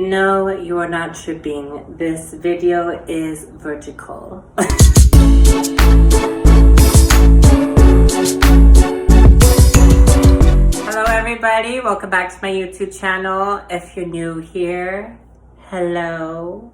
No, you are not tripping. This video is vertical. Hello everybody, welcome back to my YouTube channel. If you're new here, hello,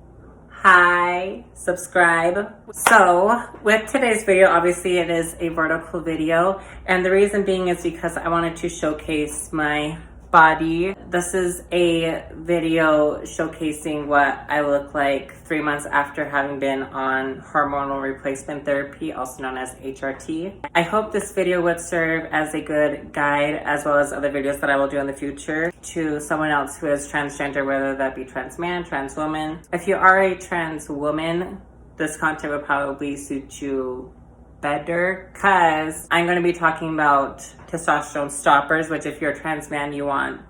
hi, subscribe. So with today's video, obviously it is a vertical video, and the reason being is because I wanted to showcase my body. This is a video showcasing what I look like 3 months after having been on hormonal replacement therapy, also known as HRT. I hope this video would serve as a good guide, as well as other videos that I will do in the future, to someone else who is transgender, whether that be trans man, trans woman. If you are a trans woman, this content would probably suit you better, because I'm going to be talking about testosterone stoppers, which if you're a trans man, you want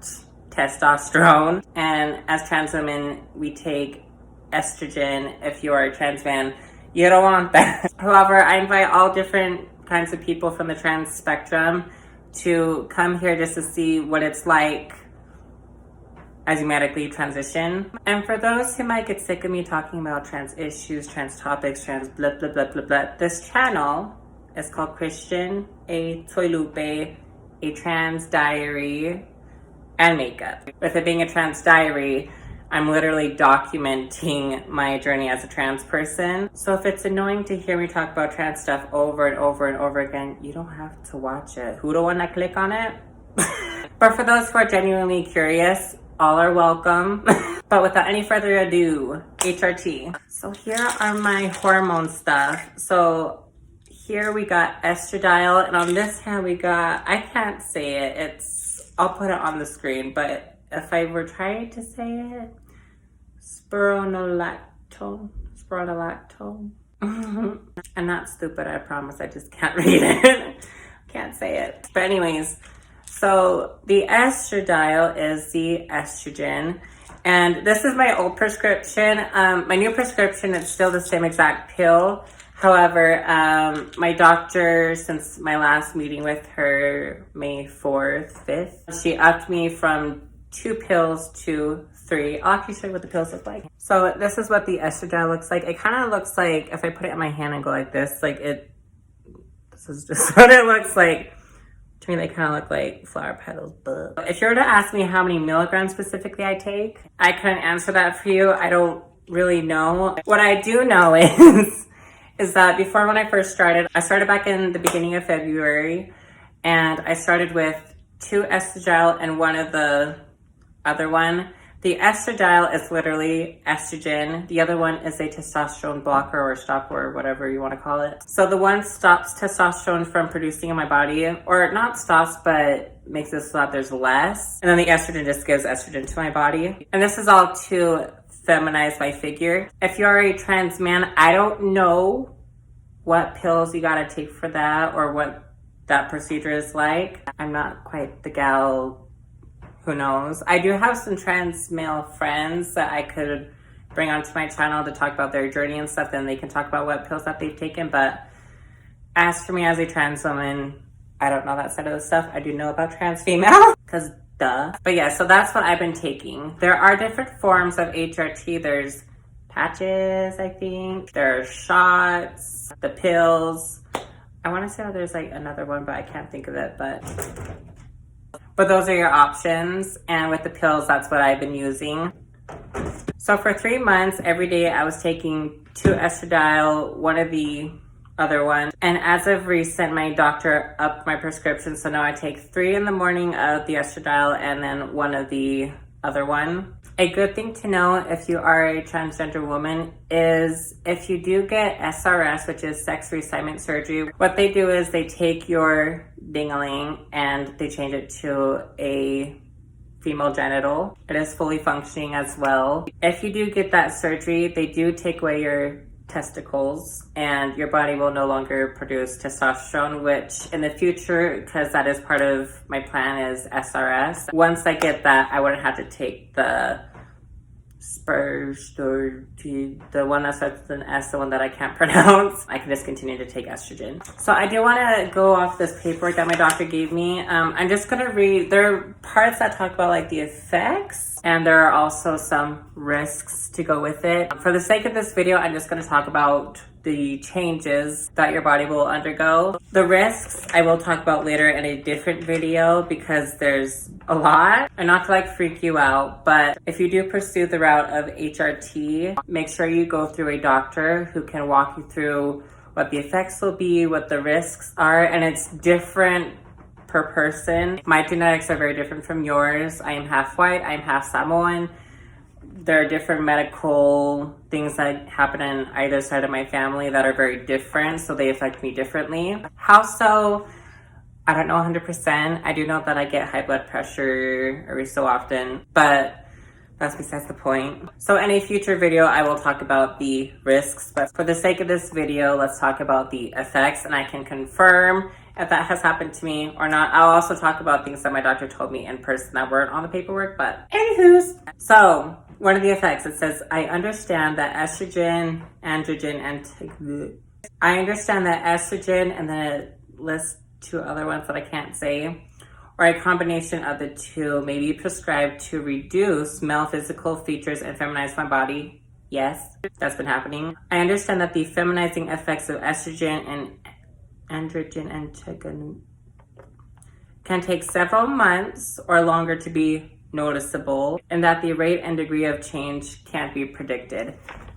testosterone, and as trans women, we take estrogen. If you are a trans man, you don't want that. However, I invite all different kinds of people from the trans spectrum to come here just to see what it's like as you medically transition. And for those who might get sick of me talking about trans issues, trans topics, trans blah, blah, blah, blah, blah, this channel is called Khristian A, Toelupe, a trans diary and makeup. With it being a trans diary, I'm literally documenting my journey as a trans person. So if it's annoying to hear me talk about trans stuff over and over and over again, you don't have to watch it. Who don't want to click on it? But for those who are genuinely curious, all are welcome. But without any further ado, HRT. So here are my hormone stuff. So here we got estradiol, and on this hand we got, I can't say it, I'll put it on the screen, but if I were trying to say it, spironolactone. I'm not stupid, I promise, I just can't read it. Can't say it. But anyways, so the estradiol is the estrogen, and this is my old prescription. My new prescription, it's still the same exact pill. However, my doctor, since my last meeting with her, May 4th, 5th, she upped me from 2 pills to 3. I'll actually show you what the pills look like. So this is what the estradiol looks like. It kind of looks like, if I put it in my hand and go like this, this is just what it looks like. To me, they kind of look like flower petals. But if you were to ask me how many milligrams specifically I take, I couldn't answer that for you. I don't really know. What I do know is that before, when I first started, I started back in the beginning of February, and I started with 2 estradiol and one of the other one. The estradiol is literally estrogen. The other one is a testosterone blocker or stopper or whatever you want to call it. So the one stops testosterone from producing in my body, or not stops, but makes it so that there's less. And then the estrogen just gives estrogen to my body. And this is all to feminize my figure. If you're a trans man, I don't know what pills you gotta take for that or what that procedure is like. I'm not quite the gal. Who knows? I do have some trans male friends that I could bring onto my channel to talk about their journey and stuff, then they can talk about what pills that they've taken. But as for me as a trans woman, I don't know that side of the stuff. I do know about trans female, because duh. But yeah, so that's what I've been taking. There are different forms of HRT. There's patches, I think. There are shots, the pills. I want to say there's like another one, but I can't think of it. But those are your options, and with the pills, that's what I've been using. So for 3 months, every day I was taking 2 estradiol, one of the other one. And as of recent, my doctor upped my prescription, so now I take 3 in the morning of the estradiol and then 1 of the other one. A good thing to know if you are a transgender woman is if you do get SRS, which is sex reassignment surgery, what they do is they take your dingling and they change it to a female genital. It is fully functioning as well. If you do get that surgery, they do take away your testicles and your body will no longer produce testosterone, which in the future, because that is part of my plan, is SRS. Once I get that, I wouldn't have to take the the one that starts with an S, the one that I can't pronounce, I can just continue to take estrogen. So I do want to go off this paperwork that my doctor gave me. I'm just going to read, there are parts that talk about like the effects, and there are also some risks to go with it. For the sake of this video, I'm just going to talk about the changes that your body will undergo. The risks I will talk about later in a different video because there's a lot. And not to like freak you out, but if you do pursue the route of HRT, make sure you go through a doctor who can walk you through what the effects will be, what the risks are, and it's different per person. My genetics are very different from yours. I am half white, I am half Samoan. There are different medical things that happen on either side of my family that are very different, so they affect me differently. How so? I don't know 100%. I do know that I get high blood pressure every so often, but that's besides the point. So in a future video, I will talk about the risks, but for the sake of this video, let's talk about the effects, and I can confirm if that has happened to me or not. I'll also talk about things that my doctor told me in person that weren't on the paperwork, but anywho's. So one of the effects, it says, I understand that estrogen, androgen, and I understand that estrogen, and then it lists two other ones that I can't say, or a combination of the two may be prescribed to reduce male physical features and feminize my body. Yes, that's been happening. I understand that the feminizing effects of estrogen and androgen and can take several months or longer to be noticeable, and that the rate and degree of change can't be predicted.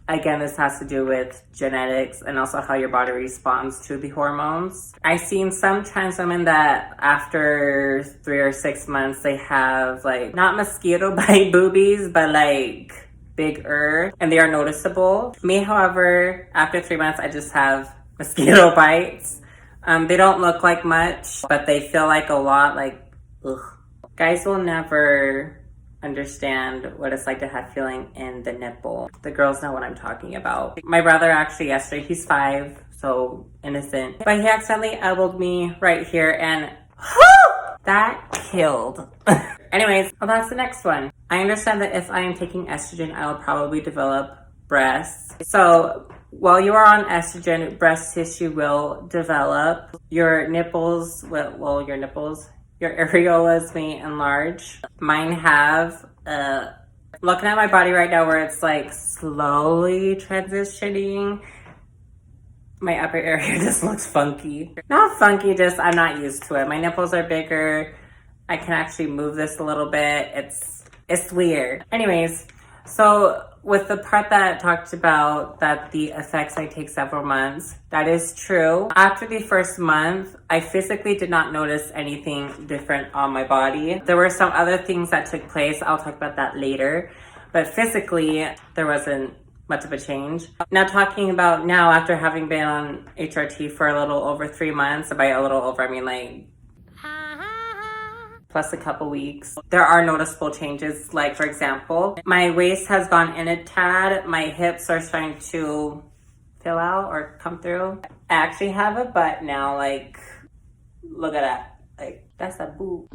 Again, this has to do with genetics and also how your body responds to the hormones. I've seen some trans women that after 3 or 6 months, they have like, not mosquito bite boobies, but like bigger, and they are noticeable. Me, however, after 3 months, I just have mosquito bites. They don't look like much, but they feel like a lot, like, ugh. Guys will never understand what it's like to have feeling in the nipple. The girls know what I'm talking about. My brother actually yesterday, he's 5, so innocent, but he accidentally elbowed me right here and that killed. Anyways, well, that's the next one. I understand that if I am taking estrogen, I will probably develop breasts. So while you are on estrogen, breast tissue will develop. Your nipples, your areolas may enlarge. Mine have, looking at my body right now where it's like slowly transitioning, my upper area just looks funky. Not funky, just I'm not used to it. My nipples are bigger. I can actually move this a little bit. It's weird. Anyways, so with the part that talked about that the effects might take several months, that is true. After the first month, I physically did not notice anything different on my body. There were some other things that took place. I'll talk about that later. But physically, there wasn't much of a change. Now talking about now, after having been on HRT for a little over 3 months, by a little over, I mean like plus a couple weeks, there are noticeable changes. Like for example, my waist has gone in a tad, my hips are starting to fill out or come through. I actually have a butt now, like, look at that, like, that's a boob.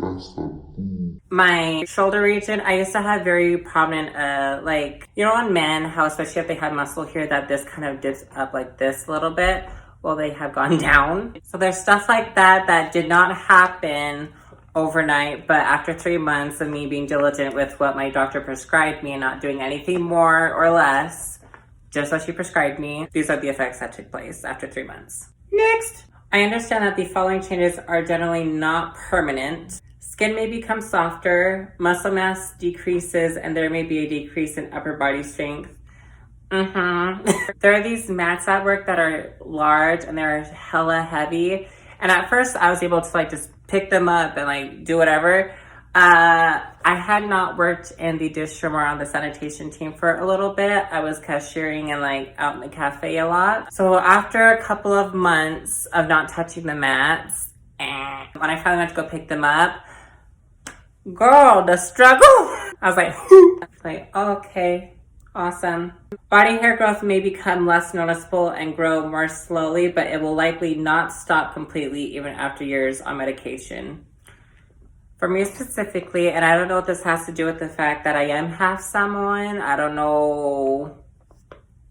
My shoulder region, I used to have very prominent, like, you know on men, how especially if they have muscle here, that this kind of dips up like this a little bit, well, they have gone down. So there's stuff like that that did not happen overnight, but after 3 months of me being diligent with what my doctor prescribed me and not doing anything more or less, just what she prescribed me, these are the effects that took place after 3 months. Next, I understand that the following changes are generally not permanent. Skin may become softer, muscle mass decreases, and there may be a decrease in upper body strength. There are these mats at work that are large and they're hella heavy. And at first I was able to like just pick them up and like do whatever. I had not worked in the dish room or on the sanitation team for a little bit. I was cashiering and like out in the cafe a lot. So after a couple of months of not touching the mats, when I finally went to go pick them up, girl, the struggle. I was like, okay, awesome. Body hair growth may become less noticeable and grow more slowly, but it will likely not stop completely even after years on medication. For me specifically, and I don't know if this has to do with the fact that I am half Samoan. I don't know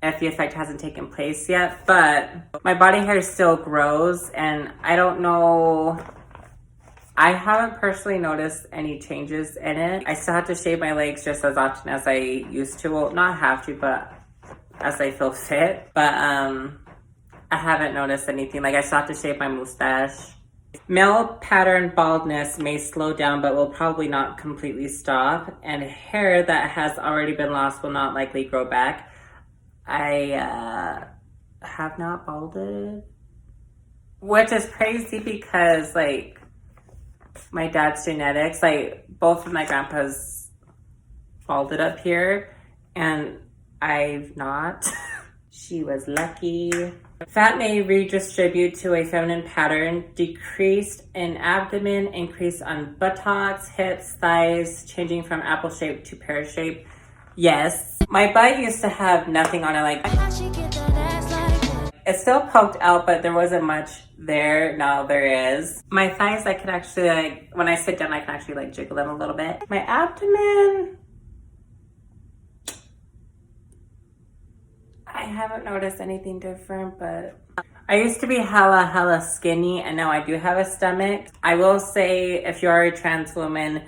if the effect hasn't taken place yet, but my body hair still grows, and I don't know. I haven't personally noticed any changes in it. I still have to shave my legs just as often as I used to. Well, not have to, but as I feel fit. But I haven't noticed anything. Like, I still have to shave my mustache. Male pattern baldness may slow down, but will probably not completely stop. And hair that has already been lost will not likely grow back. I have not balded, which is crazy because, like, my dad's genetics, like, both of my grandpas balded up here, and I've not. She was lucky. Fat may redistribute to a feminine pattern, decreased in abdomen, increase on buttocks, hips, thighs, changing from apple shape to pear shape. Yes. My butt used to have nothing on it. Like, it's still poked out, but there wasn't much there. Now there is. My thighs, I can actually, like, when I sit down, I can actually, like, jiggle them a little bit. My abdomen, I haven't noticed anything different, but I used to be hella skinny, and now I do have a stomach. I will say, if you are a trans woman,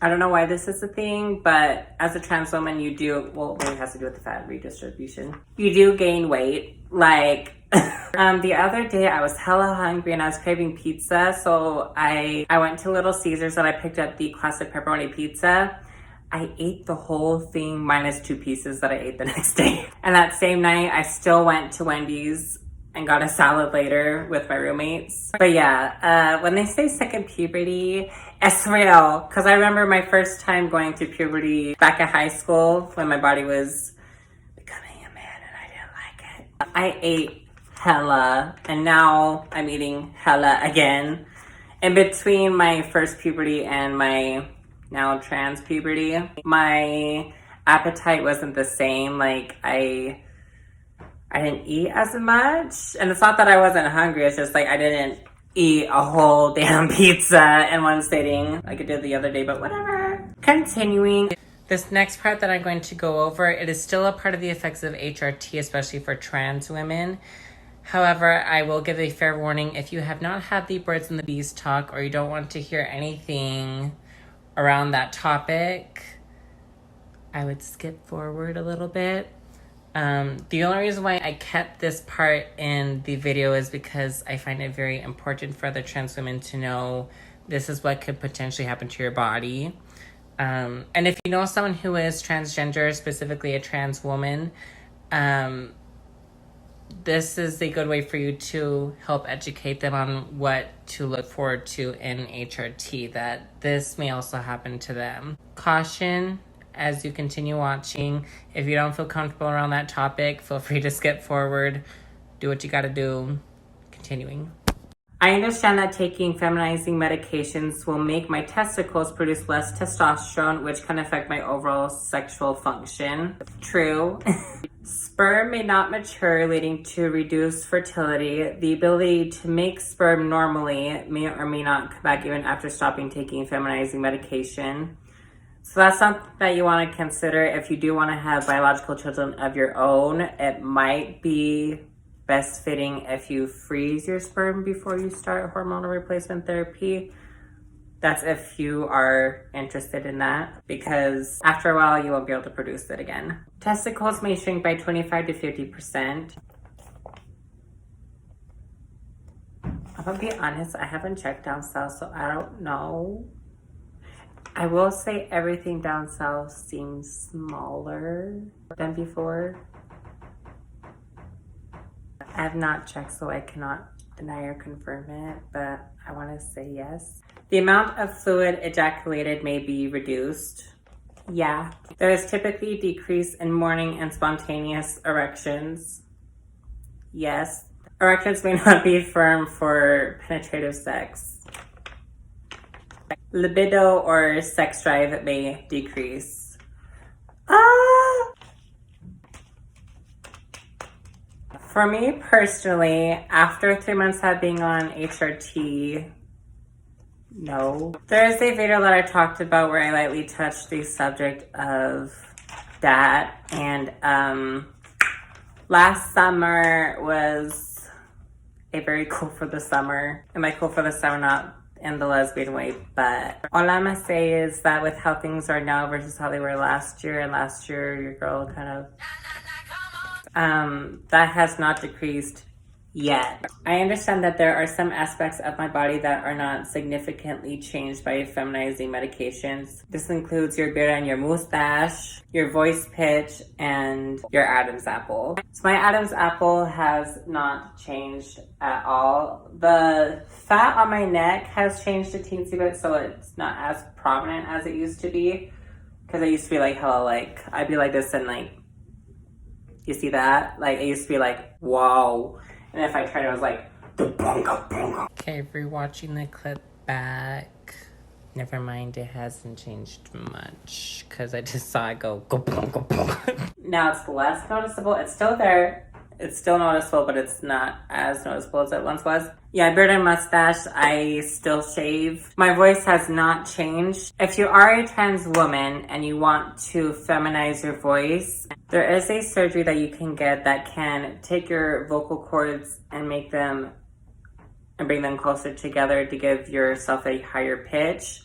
I don't know why this is a thing, but as a trans woman, you do, well, maybe it has to do with the fat redistribution. You do gain weight. Like, the other day I was hella hungry and I was craving pizza. So I went to Little Caesars and I picked up the classic pepperoni pizza. I ate the whole thing minus 2 pieces that I ate the next day. And that same night, I still went to Wendy's and got a salad later with my roommates. But yeah, when they say second puberty, it's real. Because I remember my first time going through puberty back at high school when my body was becoming a man and I didn't like it. I ate hella, and now I'm eating hella again. In between my first puberty and my now trans puberty, my appetite wasn't the same. Like, I didn't eat as much, and it's not that I wasn't hungry, it's just like I didn't eat a whole damn pizza in one sitting like I did the other day, but whatever. Continuing, this next part that I'm going to go over, it is still a part of the effects of HRT, especially for trans women. However, I will give a fair warning: if you have not had the birds and the bees talk, or you don't want to hear anything around that topic, I would skip forward a little bit. The only reason why I kept this part in the video is because I find it very important for other trans women to know this is what could potentially happen to your body. And if you know someone who is transgender, specifically a trans woman, this is a good way for you to help educate them on what to look forward to in HRT, that this may also happen to them. Caution as you continue watching. If you don't feel comfortable around that topic, feel free to skip forward. Do what you gotta do. Continuing. I understand that taking feminizing medications will make my testicles produce less testosterone, which can affect my overall sexual function. True. Sperm may not mature, leading to reduced fertility. The ability to make sperm normally may or may not come back even after stopping taking feminizing medication. So that's something that you want to consider if you do want to have biological children of your own. It might be best fitting if you freeze your sperm before you start hormonal replacement therapy. That's if you are interested in that, because after a while you won't be able to produce it again. Testicles may shrink by 25 to 50%. I'm gonna be honest, I haven't checked down south, so I don't know. I will say everything down south seems smaller than before. I have not checked, so I cannot deny or confirm it, but I want to say yes. The amount of fluid ejaculated may be reduced. Yeah. There is typically decrease in morning and spontaneous erections. Yes. Erections may not be firm for penetrative sex. Libido or sex drive may decrease. For me personally, after 3 months of being on HRT, No. There is a video that I talked about where I lightly touched the subject of that, and last summer was a very cool for the summer. And by cool for the summer, not in the lesbian way, but all I'm gonna say is that with how things are now versus how they were last year, and last year your girl kind of that has not decreased yet. I understand that there are some aspects of my body that are not significantly changed by feminizing medications. This includes your beard and your mustache, your voice pitch, and your Adam's apple. So my Adam's apple has not changed at all. The fat on my neck has changed a teensy bit, so it's not as prominent as it used to be. Because I used to be like, hella, like, I'd be like this and like, you see that? Like, it used to be like, whoa. And if I tried, I was like, okay, rewatching the clip back. Never mind, it hasn't changed much because I just saw it go. Now it's less noticeable. It's still there. It's still noticeable, but it's not as noticeable as it once was. Yeah, beard and mustache, I still shave. My voice has not changed. If you are a trans woman and you want to feminize your voice, there is a surgery that you can get that can take your vocal cords and make them and bring them closer together to give yourself a higher pitch.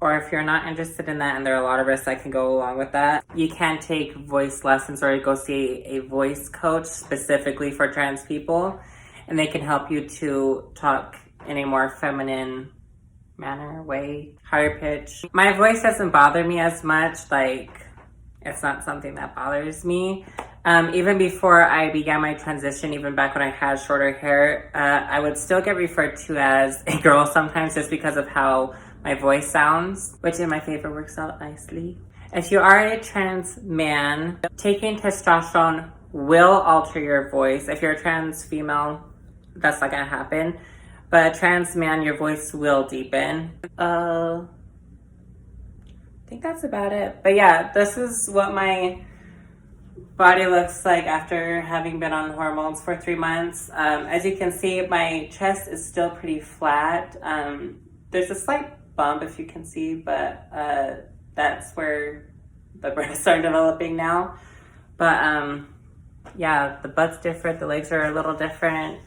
Or if you're not interested in that, and there are a lot of risks that can go along with that, you can take voice lessons or go see a voice coach specifically for trans people, and they can help you to talk in a more feminine manner, way, higher pitch. My voice doesn't bother me as much, like, it's not something that bothers me. Even before I began my transition, even back when I had shorter hair, I would still get referred to as a girl sometimes just because of how my voice sounds, which in my favor works out nicely. If you are a trans man, taking testosterone will alter your voice. If you're a trans female, that's not gonna happen. But a trans man, your voice will deepen. I think that's about it. But yeah, this is what my body looks like after having been on hormones for 3 months. As you can see, my chest is still pretty flat. There's a slight bump if you can see, but that's where the breasts are developing now. But yeah, the butt's different, the legs are a little different.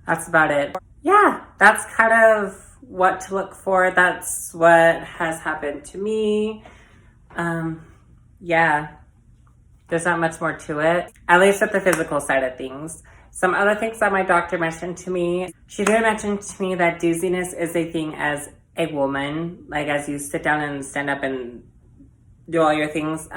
That's about it. Yeah, that's kind of what to look for. That's what has happened to me. Yeah, there's not much more to it, at least at the physical side of things. Some other things that my doctor mentioned to me, she did mention to me that dizziness is a thing as a woman, like as you sit down and stand up and do all your things.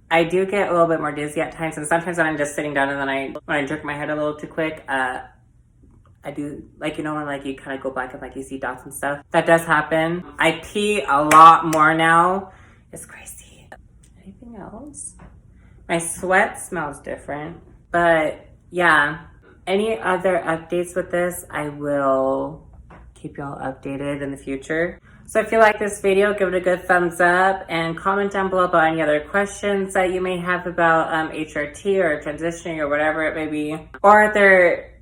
I do get a little bit more dizzy at times, and sometimes when I'm just sitting down and then when I jerk my head a little too quick, I do, like, you know, when like you kind of go back and like you see dots and stuff. That does happen. I pee a lot more now. It's crazy. Anything else? My sweat smells different, but yeah, any other updates with this, I will keep y'all updated in the future. So if you like this video, give it a good thumbs up and comment down below about any other questions that you may have about HRT or transitioning or whatever it may be. Or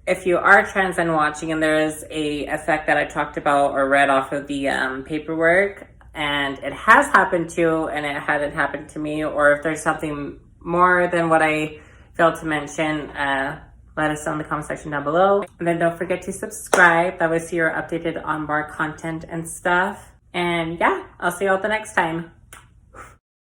if you are trans and watching and there is a effect that I talked about or read off of the paperwork and it has happened to and it hadn't happened to me, or if there's something more than what I failed to mention, let us know in the comment section down below. And then don't forget to subscribe. That way so you're updated on more content and stuff. And yeah, I'll see you all the next time.